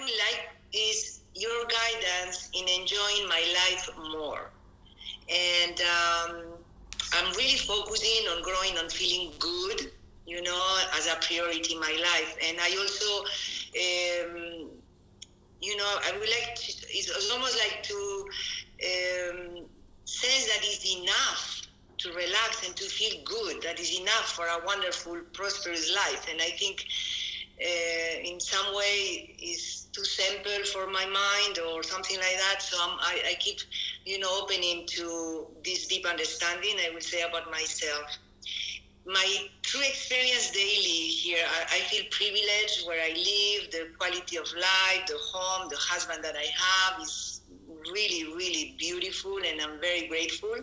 would like is your guidance in enjoying my life more. And I'm really focusing on growing, on feeling good, as a priority in my life. And I also, I would like to, it's almost like to sense that it's enough to relax and to feel good, that is enough for a wonderful, prosperous life. And I think in some way is too simple for my mind or something like that. So I keep, opening to this deep understanding, I would say, about myself. My true experience daily here, I feel privileged where I live, the quality of life, the home, the husband that I have is really, really beautiful, and I'm very grateful.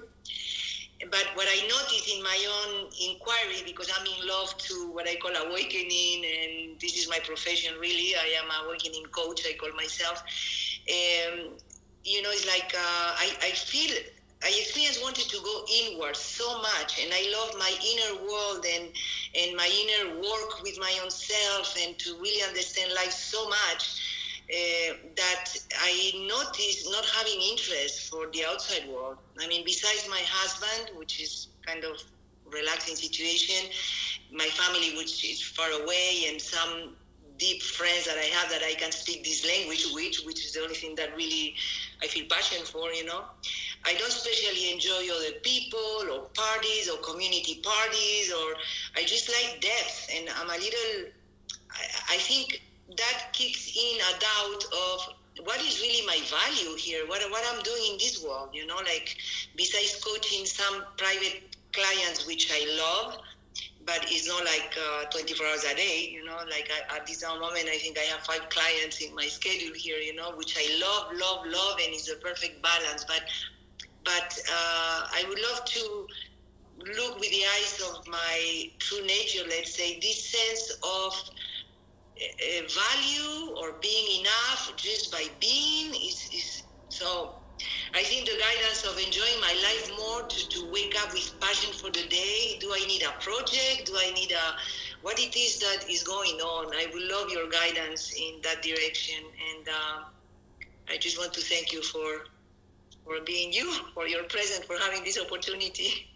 But what I notice in my own inquiry, because I'm in love to what I call awakening, and this is my profession really, I am an awakening coach, I call myself. It's like I experienced wanted to go inward so much, and I love my inner world and my inner work with my own self, and to really understand life so much that I noticed not having interest for the outside world. I mean, besides my husband, which is kind of relaxing situation, my family, which is far away, and some deep friends that I have that I can speak this language with, which is the only thing that really I feel passion for, I don't especially enjoy other people or parties or community parties, or I just like depth, and I'm a little, I think that kicks in a doubt of what is really my value here, what I'm doing in this world, like besides coaching some private clients, which I love, but it's not like 24 hours a day, like at this moment, I think I have 5 clients in my schedule here, which I love, and it's a perfect balance. But I would love to look with the eyes of my true nature, let's say, this sense of value or being enough just by being is so. I think the guidance of enjoying my life more, to wake up with passion for the day. Do I need a project? Do I need what it is that is going on? I would love your guidance in that direction. And I just want to thank you for being you, for your presence, for having this opportunity.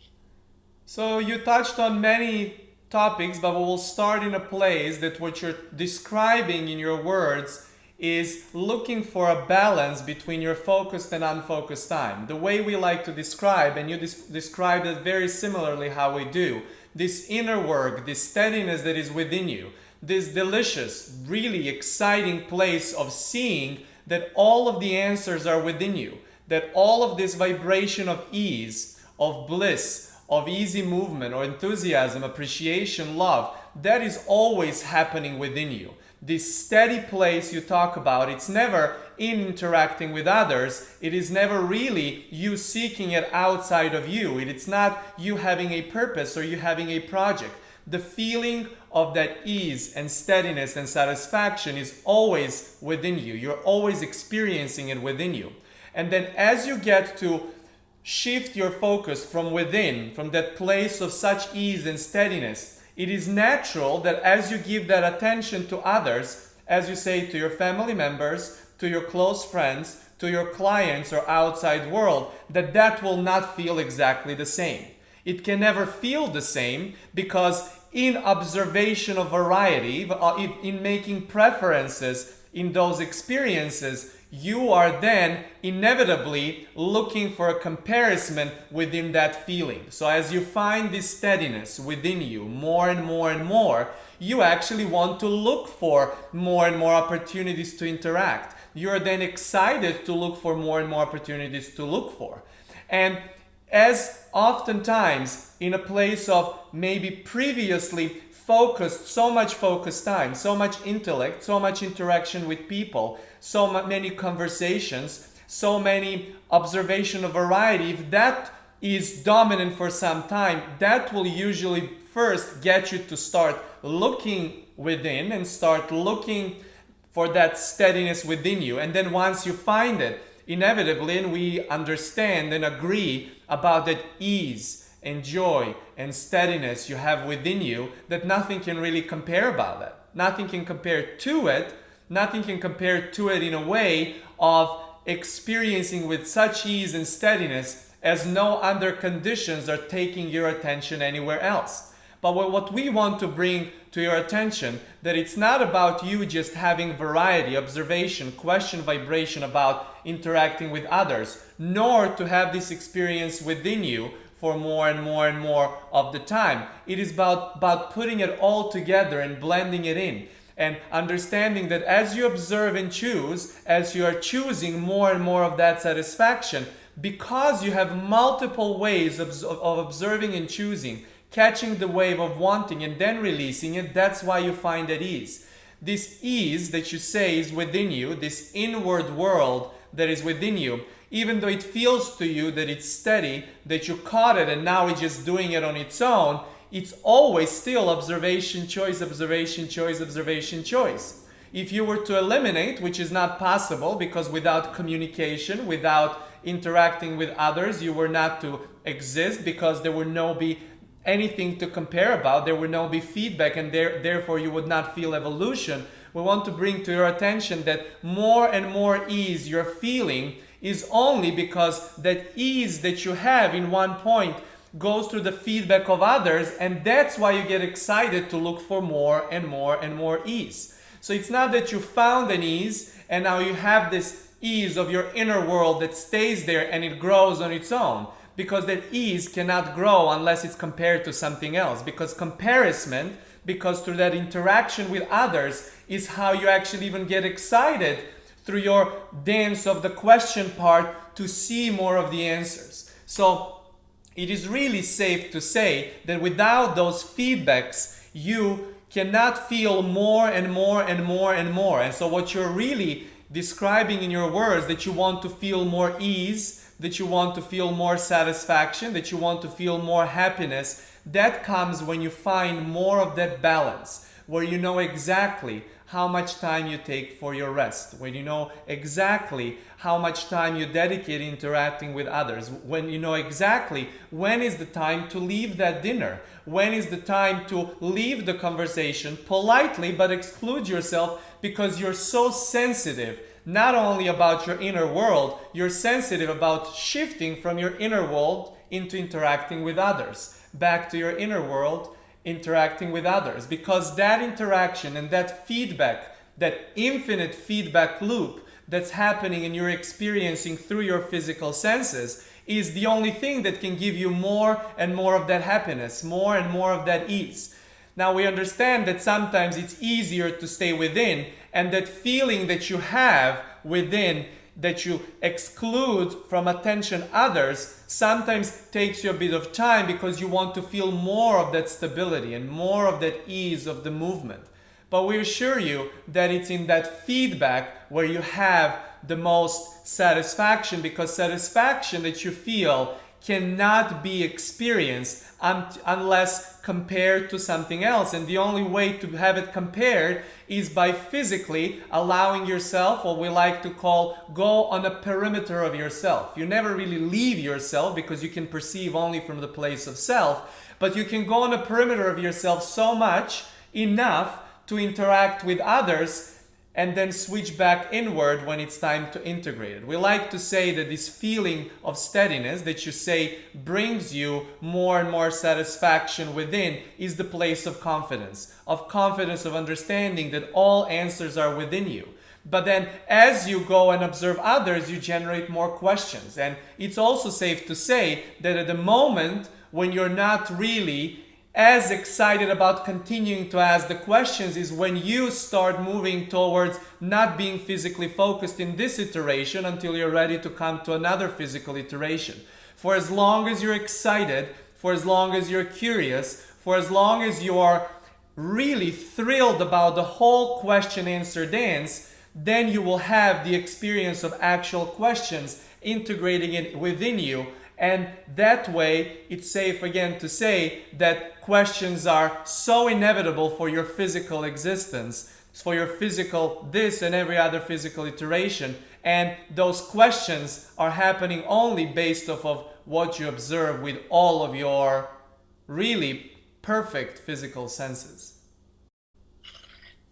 So you touched on many topics, but we will start in a place that what you're describing in your words is looking for a balance between your focused and unfocused time. The way we like to describe, and you described it very similarly how we do, this inner work, this steadiness that is within you, this delicious, really exciting place of seeing that all of the answers are within you, that all of this vibration of ease, of bliss, of easy movement or enthusiasm, appreciation, love, that is always happening within you. This steady place you talk about, it's never in interacting with others. It is never really you seeking it outside of you. It's not you having a purpose or you having a project. The feeling of that ease and steadiness and satisfaction is always within you. You're always experiencing it within you. And then as you get to shift your focus from within, from that place of such ease and steadiness, it is natural that as you give that attention to others, as you say to your family members, to your close friends, to your clients or outside world, that will not feel exactly the same. It can never feel the same because in observation of variety, in making preferences in those experiences, you are then inevitably looking for a comparison within that feeling. So as you find this steadiness within you more and more and more, you actually want to look for more and more opportunities to interact. You are then excited to look for more and more opportunities to look for. And as oftentimes in a place of maybe previously focused, so much focused time, so much intellect, so much interaction with people, so many conversations, so many observation of variety, if that is dominant for some time, that will usually first get you to start looking within and start looking for that steadiness within you. And then once you find it, inevitably, and we understand and agree about that ease and joy and steadiness you have within you, that nothing can really compare about that. Nothing can compare to it, Nothing can compare to it in a way of experiencing with such ease and steadiness as no other conditions are taking your attention anywhere else. But what we want to bring to your attention, that it's not about you just having variety, observation, question, vibration about interacting with others, nor to have this experience within you for more and more and more of the time. It is about putting it all together and blending it in. And understanding that as you observe and choose, as you are choosing more and more of that satisfaction, because you have multiple ways of observing and choosing, catching the wave of wanting and then releasing it, that's why you find at ease. This ease that you say is within you, this inward world that is within you, even though it feels to you that it's steady, that you caught it and now it's just doing it on its own, it's always still observation, choice, observation, choice, observation, choice. If you were to eliminate, which is not possible because without communication, without interacting with others, you were not to exist because there would no be anything to compare about, there would no be feedback, and therefore you would not feel evolution. We want to bring to your attention that more and more ease you're feeling is only because that ease that you have in one point goes through the feedback of others, and that's why you get excited to look for more and more and more ease. So it's not that you found an ease and now you have this ease of your inner world that stays there and it grows on its own, because that ease cannot grow unless it's compared to something else. Because comparison, because through that interaction with others is how you actually even get excited through your dance of the question part to see more of the answers. So it is really safe to say that without those feedbacks, you cannot feel more and more and more and more. And so what you're really describing in your words, that you want to feel more ease, that you want to feel more satisfaction, that you want to feel more happiness, that comes when you find more of that balance, where you know exactly how much time you take for your rest, when you know exactly how much time you dedicate interacting with others, when you know exactly when is the time to leave that dinner, when is the time to leave the conversation politely but exclude yourself because you're so sensitive not only about your inner world, you're sensitive about shifting from your inner world into interacting with others, back to your inner world, interacting with others, because that interaction and that feedback, that infinite feedback loop that's happening and you're experiencing through your physical senses is the only thing that can give you more and more of that happiness, more and more of that ease. Now we understand that sometimes it's easier to stay within, and that feeling that you have within that you exclude from attention others sometimes takes you a bit of time because you want to feel more of that stability and more of that ease of the movement. But we assure you that it's in that feedback where you have the most satisfaction, because satisfaction that you feel cannot be experienced unless compared to something else. And the only way to have it compared is by physically allowing yourself, what we like to call, go on a perimeter of yourself. You never really leave yourself because you can perceive only from the place of self, but you can go on a perimeter of yourself so much, enough to interact with others, and then switch back inward when it's time to integrate it. We like to say that this feeling of steadiness that you say brings you more and more satisfaction within is the place of confidence of understanding that all answers are within you. But then as you go and observe others, you generate more questions. And it's also safe to say that at the moment when you're not really as excited about continuing to ask the questions is when you start moving towards not being physically focused in this iteration until you're ready to come to another physical iteration. For as long as you're excited, for as long as you're curious, for as long as you are really thrilled about the whole question-answer dance, then you will have the experience of actual questions integrating it within you. And that way, it's safe again to say that questions are so inevitable for your physical existence, for your physical this and every other physical iteration. And those questions are happening only based off of what you observe with all of your really perfect physical senses.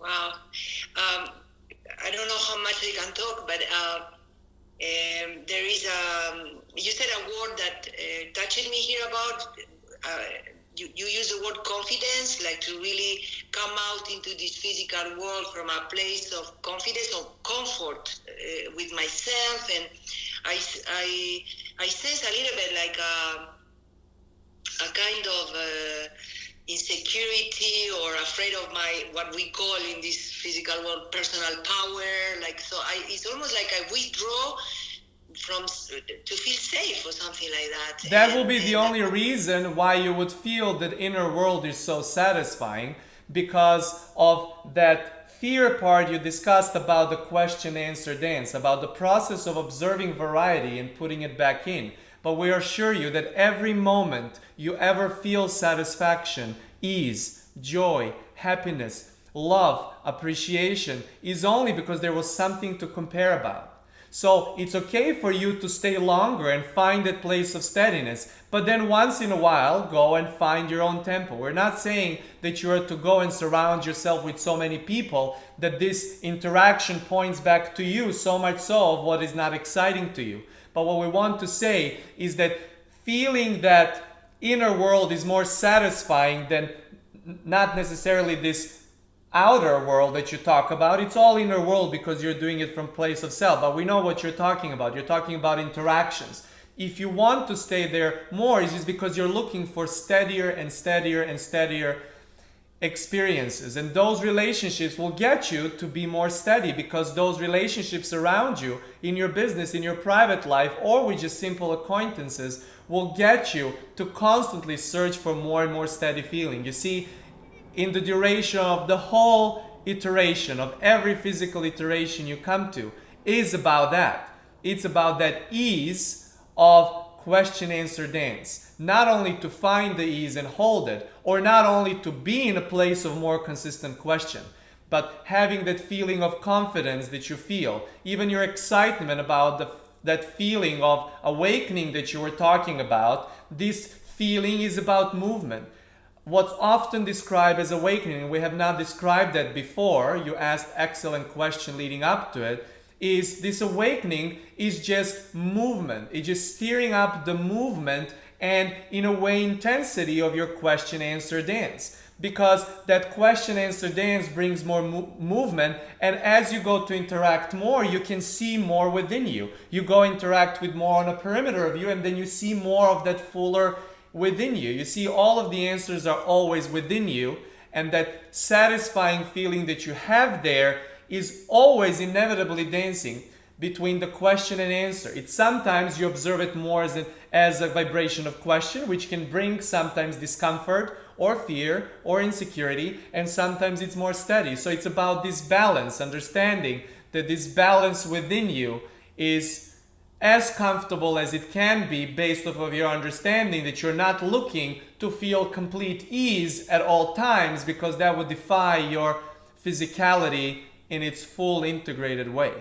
Wow. I don't know how much I can talk, but there is you said a word that touched me here about, you use the word confidence, like to really come out into this physical world from a place of confidence or comfort with myself. And I sense a little bit like a kind of insecurity or afraid of my, what we call in this physical world, personal power. Like, so it's almost like I withdraw from to feel safe or something like that. That will be the only reason why you would feel that inner world is so satisfying, because of that fear part you discussed about the question answer dance, about the process of observing variety and putting it back in. But we assure you that every moment you ever feel satisfaction, ease, joy, happiness, love, appreciation is only because there was something to compare about. So it's okay for you to stay longer and find that place of steadiness, but then once in a while go and find your own tempo. We're not saying that you are to go and surround yourself with so many people that this interaction points back to you, so much so of what is not exciting to you. But what we want to say is that feeling that inner world is more satisfying than not necessarily this outer world that you talk about. It's all inner world because you're doing it from place of self. But we know what you're talking about. You're talking about interactions. If you want to stay there more, it's just because you're looking for steadier and steadier and steadier experiences. And those relationships will get you to be more steady, because those relationships around you in your business, in your private life, or with just simple acquaintances will get you to constantly search for more and more steady feeling. You see, in the duration of the whole iteration, of every physical iteration you come to, is about that. It's about that ease of question answer dance. Not only to find the ease and hold it, or not only to be in a place of more consistent question, but having that feeling of confidence that you feel, even your excitement about that feeling of awakening that you were talking about. This feeling is about movement. What's often described as awakening, we have not described that before, you asked excellent question leading up to it, is this awakening is just movement. It's just steering up the movement and in a way intensity of your question answer dance. Because that question answer dance brings more movement, and as you go to interact more, you can see more within you. You go interact with more on a perimeter of you, and then you see more of that fuller within you. You see, all of the answers are always within you, and that satisfying feeling that you have there is always inevitably dancing between the question and answer. It's sometimes you observe it more as a vibration of question, which can bring sometimes discomfort or fear or insecurity, and sometimes it's more steady. So it's about this balance, understanding that this balance within you is as comfortable as it can be based off of your understanding that you're not looking to feel complete ease at all times, because that would defy your physicality in its full integrated way.